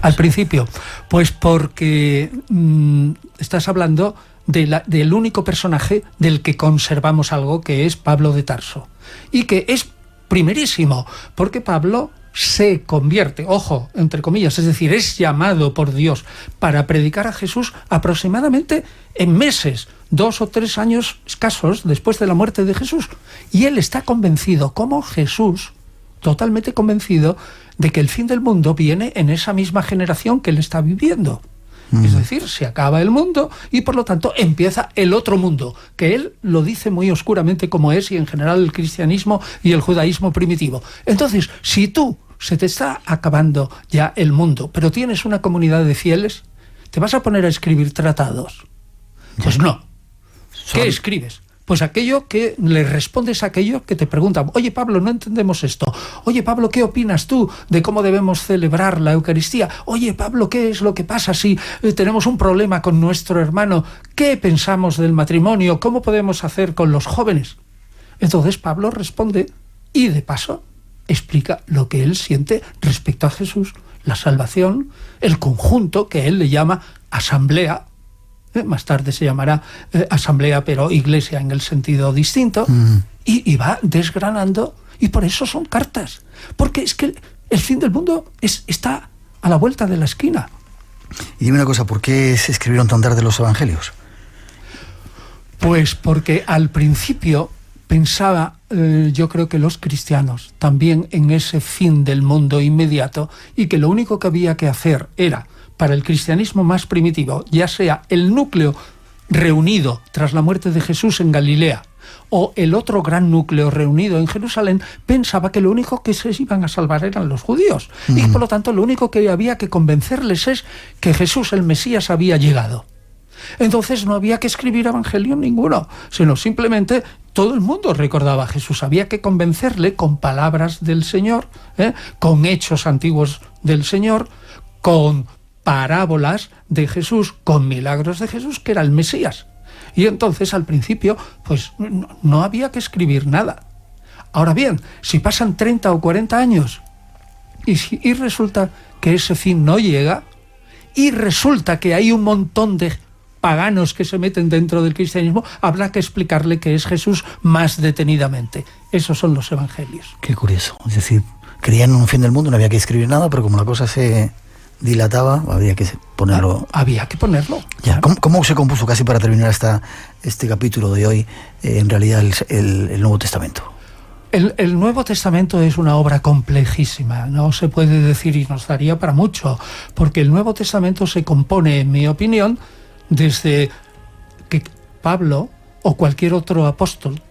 Al principio, pues porque estás hablando del único personaje del que conservamos algo, que es Pablo de Tarso, y que es primerísimo, porque Pablo se convierte, ojo, entre comillas, es decir, es llamado por Dios para predicar a Jesús aproximadamente en meses, 2 o 3 años escasos después de la muerte de Jesús, y él está convencido, como Jesús, totalmente convencido de que el fin del mundo viene en esa misma generación que él está viviendo. Es decir, se acaba el mundo y por lo tanto empieza el otro mundo, que él lo dice muy oscuramente como es, y en general el cristianismo y el judaísmo primitivo. Entonces, si tú se te está acabando ya el mundo, pero tienes una comunidad de fieles, ¿te vas a poner a escribir tratados? Pues no. ¿Qué escribes? Pues aquello que le respondes a aquello que te preguntan. Oye, Pablo, no entendemos esto. Oye, Pablo, ¿qué opinas tú de cómo debemos celebrar la Eucaristía? Oye, Pablo, ¿qué es lo que pasa si tenemos un problema con nuestro hermano? ¿Qué pensamos del matrimonio? ¿Cómo podemos hacer con los jóvenes? Entonces Pablo responde y de paso explica lo que él siente respecto a Jesús, la salvación, el conjunto que él le llama asamblea. Más tarde se llamará asamblea, pero iglesia en el sentido distinto, y va desgranando, y por eso son cartas, porque es que el fin del mundo está a la vuelta de la esquina. Y dime una cosa, ¿por qué se escribieron tan tarde los evangelios? Pues porque al principio pensaba, yo creo que los cristianos, también en ese fin del mundo inmediato, y que lo único que había que hacer era, para el cristianismo más primitivo, ya sea el núcleo reunido tras la muerte de Jesús en Galilea o el otro gran núcleo reunido en Jerusalén, pensaba que lo único que se iban a salvar eran los judíos. Y por lo tanto lo único que había que convencerles es que Jesús, el Mesías, había llegado. Entonces no había que escribir evangelio ninguno, sino simplemente todo el mundo recordaba a Jesús. Había que convencerle con palabras del Señor, con hechos antiguos del Señor, con parábolas de Jesús, con milagros de Jesús, que era el Mesías. Y entonces al principio pues no había que escribir nada. Ahora bien, si pasan 30 o 40 años y resulta que ese fin no llega, y resulta que hay un montón de paganos que se meten dentro del cristianismo, habrá que explicarle qué es Jesús más detenidamente. Esos son los evangelios. Qué curioso. Es decir, creían en un fin del mundo, no había que escribir nada, pero como la cosa se dilataba, había que ponerlo. Había que ponerlo. Ya. ¿Cómo se compuso, casi para terminar este capítulo de hoy, en realidad el Nuevo Testamento? El Nuevo Testamento es una obra complejísima, no se puede decir, y nos daría para mucho, porque el Nuevo Testamento se compone, en mi opinión, desde que Pablo o cualquier otro apóstol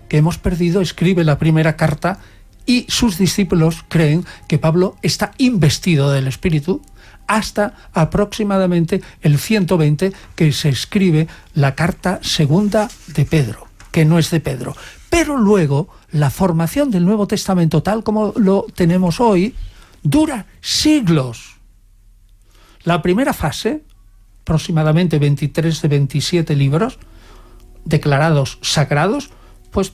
que hemos perdido escribe la primera carta y sus discípulos creen que Pablo está investido del Espíritu, hasta aproximadamente el 120, que se escribe la carta segunda de Pedro, que no es de Pedro. Pero luego la formación del Nuevo Testamento, tal como lo tenemos hoy, dura siglos. La primera fase, aproximadamente 23 de 27 libros declarados sagrados, pues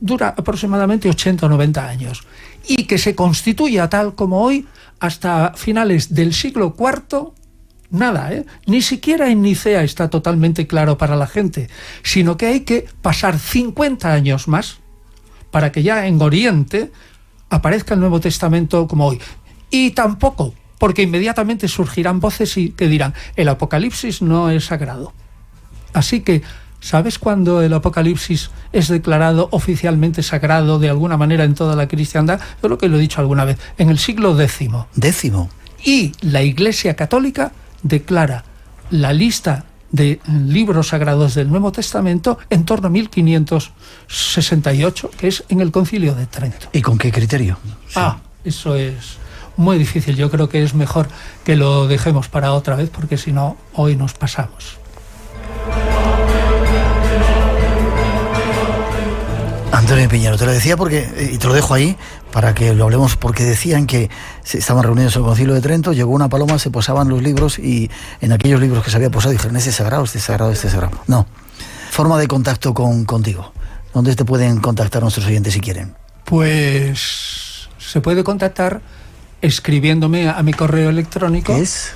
dura aproximadamente 80 o 90 años. Y que se constituya tal como hoy, hasta finales del siglo IV, nada, ni siquiera en Nicea está totalmente claro para la gente, sino que hay que pasar 50 años más para que ya en Oriente aparezca el Nuevo Testamento como hoy. Y tampoco, porque inmediatamente surgirán voces que dirán, el Apocalipsis no es sagrado. Así que, ¿sabes cuándo el Apocalipsis es declarado oficialmente sagrado de alguna manera en toda la cristiandad? Yo lo que lo he dicho alguna vez, en el siglo X. ¿Décimo? Y la Iglesia Católica declara la lista de libros sagrados del Nuevo Testamento en torno a 1568, que es en el Concilio de Trento. ¿Y con qué criterio? Sí. Eso es muy difícil. Yo creo que es mejor que lo dejemos para otra vez, porque si no, hoy nos pasamos. Antonio Piñero, te lo decía porque, y te lo dejo ahí para que lo hablemos, porque decían que estaban reunidos en el Concilio de Trento, llegó una paloma, se posaban los libros y en aquellos libros que se había posado dijeron, este es sagrado, este es sagrado, este es sagrado. No. Forma de contacto contigo. ¿Dónde te pueden contactar nuestros oyentes si quieren? Pues se puede contactar escribiéndome a mi correo electrónico. ¿Qué es?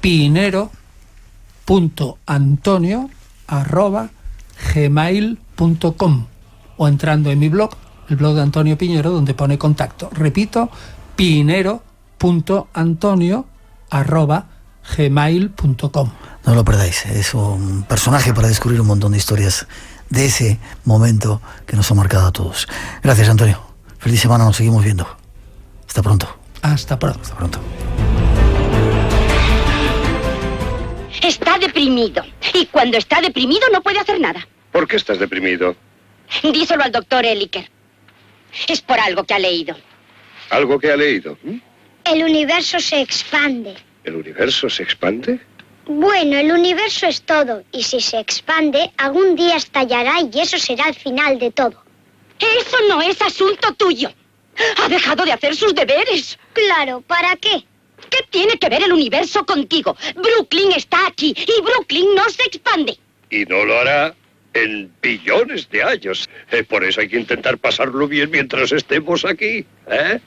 pinero.antonio@gmail.com o entrando en mi blog, el blog de Antonio Piñero, donde pone contacto. Repito, pinero.antonio@gmail.com. No lo perdáis, es un personaje para descubrir un montón de historias de ese momento que nos ha marcado a todos. Gracias, Antonio. Feliz semana, nos seguimos viendo. Hasta pronto. Hasta pronto. Hasta pronto. Está deprimido. Y cuando está deprimido no puede hacer nada. ¿Por qué estás deprimido? Díselo al doctor Eliker. Es por algo que ha leído. ¿Algo que ha leído? El universo se expande. ¿El universo se expande? Bueno, el universo es todo. Y si se expande, algún día estallará y eso será el final de todo. Eso no es asunto tuyo. Ha dejado de hacer sus deberes. Claro, ¿para qué? ¿Qué tiene que ver el universo contigo? Brooklyn está aquí y Brooklyn no se expande. Y no lo hará en billones de años. Por eso hay que intentar pasarlo bien mientras estemos aquí. ¿Eh?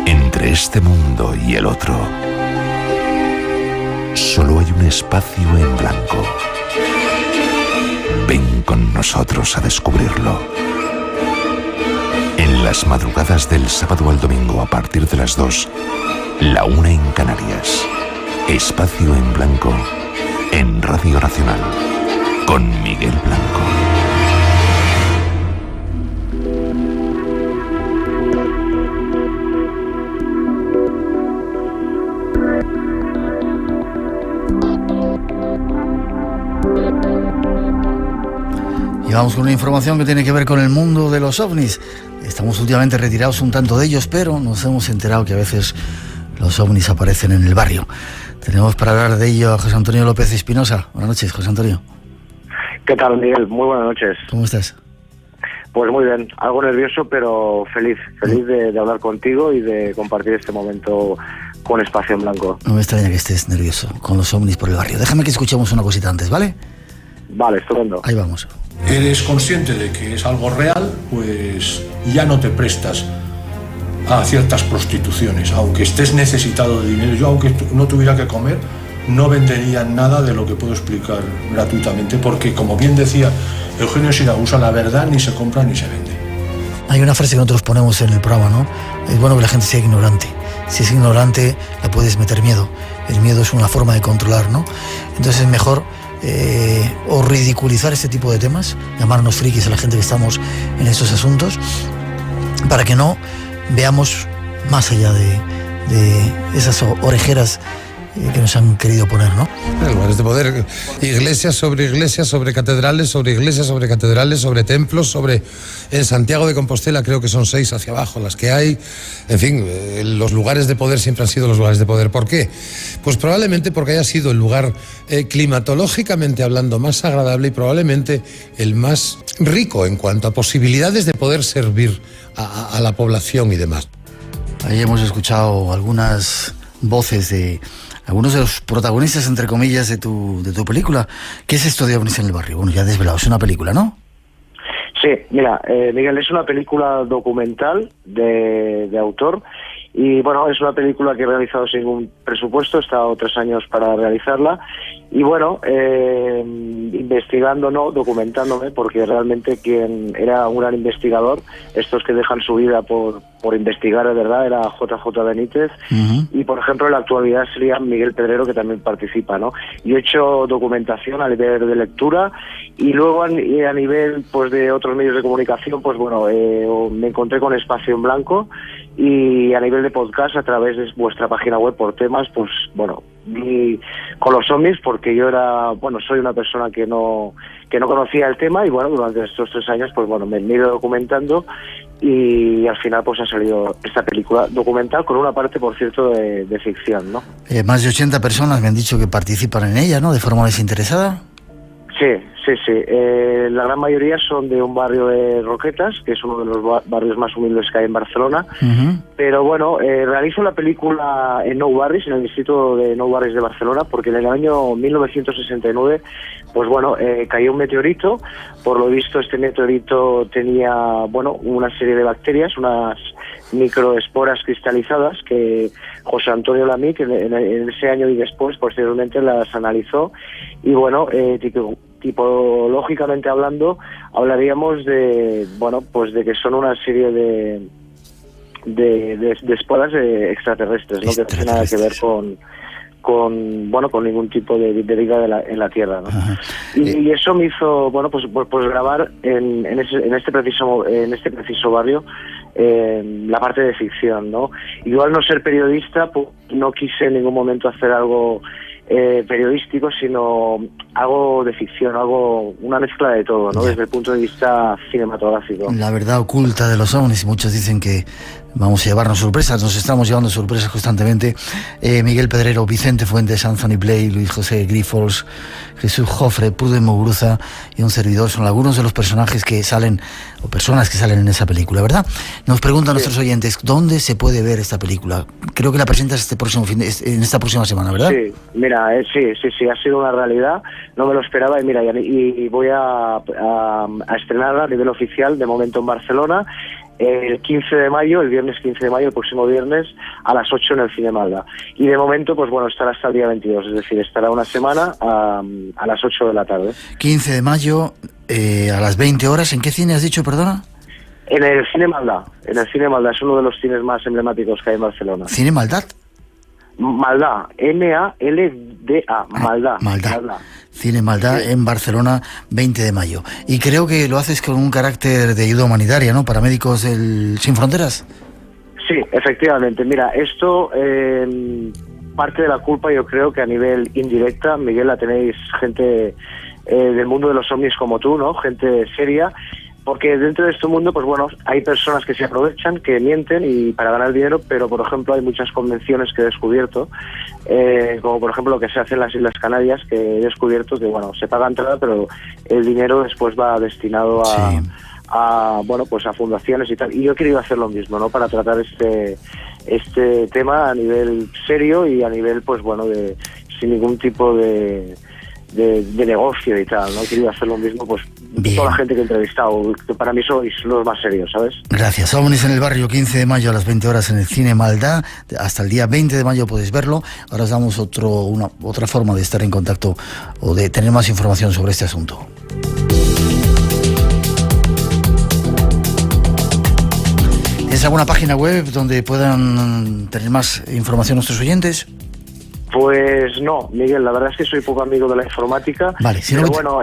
Entre este mundo y el otro, solo hay un espacio en blanco. Ven con nosotros a descubrirlo. En las madrugadas del sábado al domingo a partir de las 2, la 1 en Canarias. Espacio en blanco en Radio Nacional con Miguel Blanco. Y vamos con una información que tiene que ver con el mundo de los ovnis. Estamos últimamente retirados un tanto de ellos, pero nos hemos enterado que a veces los ovnis aparecen en el barrio. Tenemos para hablar de ello a José Antonio López Espinosa. Buenas noches, José Antonio. ¿Qué tal, Miguel? Muy buenas noches. ¿Cómo estás? Pues muy bien, algo nervioso, pero feliz de hablar contigo y de compartir este momento con Espacio en Blanco. No me extraña que estés nervioso con los ovnis por el barrio. Déjame que escuchemos una cosita antes, ¿vale? Vale, estupendo. Ahí vamos. Eres consciente de que es algo real, pues ya no te prestas a ciertas prostituciones. Aunque estés necesitado de dinero, yo aunque no tuviera que comer, no vendería nada de lo que puedo explicar gratuitamente, porque como bien decía Eugenio Siragusa, la verdad ni se compra ni se vende. Hay una frase que nosotros ponemos en el programa, ¿no? Es bueno que la gente sea ignorante. Si es ignorante, le puedes meter miedo. El miedo es una forma de controlar, ¿no? Entonces es mejor o ridiculizar este tipo de temas, llamarnos frikis a la gente que estamos en estos asuntos, para que no veamos más allá de esas orejeras que nos han querido poner, ¿no? Lugares de poder, iglesias, sobre catedrales, sobre catedrales, sobre templos, en Santiago de Compostela creo que son 6 hacia abajo las que hay. En fin, los lugares de poder siempre han sido los lugares de poder. ¿Por qué? Pues probablemente porque haya sido el lugar climatológicamente hablando más agradable y probablemente el más rico en cuanto a posibilidades de poder servir a la población y demás. Ahí hemos escuchado algunas voces de algunos de los protagonistas, entre comillas, de tu película. ¿Qué es esto de ovnis en el barrio? Bueno, ya desvelado, es una película, ¿no? Sí, mira, Miguel, es una película documental de autor. Y bueno, es una película que he realizado sin ningún presupuesto, he estado 3 años para realizarla. Y bueno, investigando, no, documentándome, porque realmente quien era un gran investigador, estos que dejan su vida por investigar de verdad, era JJ Benítez. Y por ejemplo, en la actualidad sería Miguel Pedrero, que también participa, ¿no? Yo he hecho documentación a nivel de lectura y luego a nivel pues de otros medios de comunicación, pues bueno, me encontré con Espacio en Blanco. Y a nivel de podcast, a través de vuestra página web por temas, pues bueno, vi con los ovnis, porque yo soy una persona que no conocía el tema, y bueno, durante estos 3 años, pues bueno, me he ido documentando y al final pues ha salido esta película documental con una parte, por cierto, de ficción, ¿no? Más de 80 personas me han dicho que participan en ella, ¿no? De forma desinteresada. Sí. La gran mayoría son de un barrio de Roquetas, que es uno de los barrios más humildes que hay en Barcelona. Pero bueno, realizo la película en Nou Barris, en el distrito de Nou Barris de Barcelona, porque en el año 1969, pues bueno, cayó un meteorito. Por lo visto, este meteorito tenía, bueno, una serie de bacterias, unas microesporas cristalizadas que José Antonio Lamic en ese año y después, posteriormente, las analizó. Y bueno, tipológicamente hablando, hablaríamos de, bueno, pues de que son una serie de esporas extraterrestres, ¿no? Que no tiene nada que ver con ningún tipo de vida en la Tierra, ¿no? Y eso me hizo, bueno, pues grabar en este preciso barrio la parte de ficción, ¿no? Y yo, al no ser periodista, pues no quise en ningún momento hacer algo periodístico, sino algo de ficción, una mezcla de todo, ¿no? Desde el punto de vista cinematográfico. La verdad oculta de los ovnis. Muchos dicen que vamos a llevarnos sorpresas, nos estamos llevando sorpresas constantemente. Miguel Pedrero, Vicente Fuentes, Anthony Blake, Luis José Grifols, Jesús Jofre, Pruden Muguruza y un servidor son algunos de los personajes que salen, o personas que salen en esa película, ¿verdad? Nos preguntan nuestros oyentes, ¿dónde se puede ver esta película? Creo que la presentas en esta próxima semana, ¿verdad? Sí, mira, sí, ha sido una realidad, no me lo esperaba, y mira, y voy a estrenarla a nivel oficial, de momento en Barcelona, el 15 de mayo, el viernes 15 de mayo, el próximo viernes, a las 8 en el Cine Malda. Y de momento, pues bueno, estará hasta el día 22, es decir, estará una semana a las 8 de la tarde. 15 de mayo, a las 20 horas, ¿en qué cine has dicho, perdona? En el Cine Malda, es uno de los cines más emblemáticos que hay en Barcelona. ¿Cine Maldad? Maldá, M-A-L-D-A, Maldá. Cine Maldá en Barcelona, 20 de mayo. Y creo que lo haces con un carácter de ayuda humanitaria, ¿no? Para Médicos Sin Fronteras. Sí, efectivamente. Mira, esto, parte de la culpa, yo creo que a nivel indirecta, Miguel, la tenéis gente del mundo de los ovnis como tú, ¿no? Gente seria. Porque dentro de este mundo, pues bueno, hay personas que se aprovechan, que mienten y para ganar dinero, pero por ejemplo hay muchas convenciones que he descubierto, como por ejemplo lo que se hace en las Islas Canarias, que he descubierto que bueno, se paga entrada, pero el dinero después va destinado a bueno, pues a fundaciones y tal. Y yo he querido hacer lo mismo, ¿no? Para tratar este tema a nivel serio y a nivel, pues bueno, sin ningún tipo de negocio y tal, ¿no? He querido hacer lo mismo, pues toda la gente que he entrevistado, que para mí sois los más serios, ¿sabes? Gracias. Ovnis en el barrio, 15 de mayo a las 20 horas en el Cine Maldá. Hasta el día 20 de mayo podéis verlo. Ahora os damos otra forma de estar en contacto o de tener más información sobre este asunto. ¿Tienes alguna página web donde puedan tener más información nuestros oyentes? Pues no, Miguel, la verdad es que soy poco amigo de la informática. Vale, pero bueno,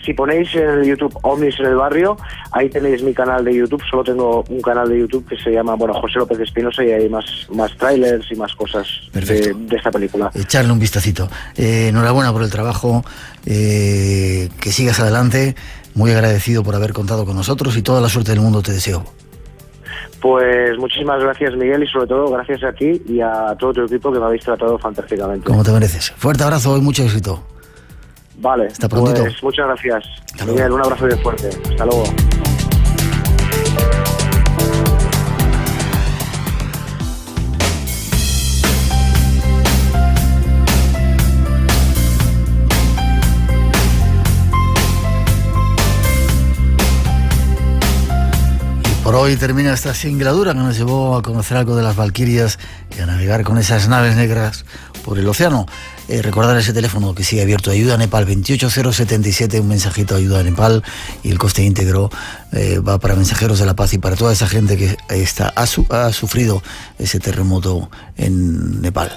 si ponéis en YouTube Ovnis en el barrio, ahí tenéis mi canal de YouTube. Solo tengo un canal de YouTube que se llama, bueno, José López Espinosa, y hay más trailers y más cosas de esta película. Echarle un vistacito. Enhorabuena por el trabajo, que sigas adelante. Muy agradecido por haber contado con nosotros y toda la suerte del mundo te deseo. Pues muchísimas gracias, Miguel, y sobre todo gracias a ti y a todo tu equipo, que me habéis tratado fantásticamente. Como te mereces. Fuerte abrazo y mucho éxito. Vale. Hasta prontito. Pues muchas gracias. Miguel, un abrazo bien fuerte. Hasta luego. Por hoy termina esta singladura que nos llevó a conocer algo de las Valquirias y a navegar con esas naves negras por el océano. Recordar ese teléfono que sigue abierto, Ayuda a Nepal, 28077, un mensajito Ayuda a Nepal, y el coste íntegro va para Mensajeros de la Paz y para toda esa gente que ha sufrido ese terremoto en Nepal.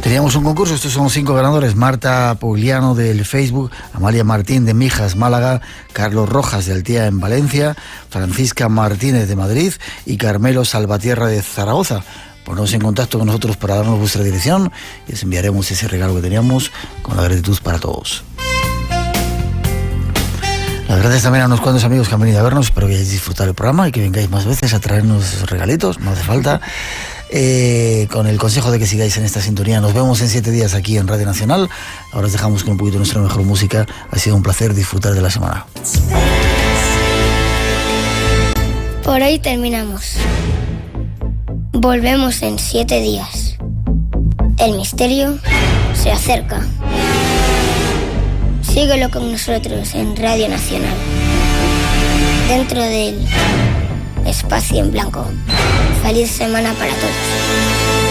Teníamos un concurso, estos son 5 ganadores: Marta Pugliano del Facebook, Amalia Martín de Mijas, Málaga, Carlos Rojas de Altía en Valencia, Francisca Martínez de Madrid y Carmelo Salvatierra de Zaragoza. Poneros en contacto con nosotros para darnos vuestra dirección y os enviaremos ese regalo que teníamos con la gratitud para todos. La Las gracias también a unos cuantos amigos que han venido a vernos. Espero que hayáis disfrutado el programa y que vengáis más veces a traernos regalitos, no hace falta. Con el consejo de que sigáis en esta sintonía. Nos vemos en 7 días aquí en Radio Nacional. Ahora os dejamos con un poquito de nuestra mejor música. Ha sido un placer disfrutar de la semana. Por hoy terminamos. Volvemos en 7 días. El misterio se acerca. Síguelo con nosotros en Radio Nacional. Dentro del Espacio en Blanco. Feliz semana para todos.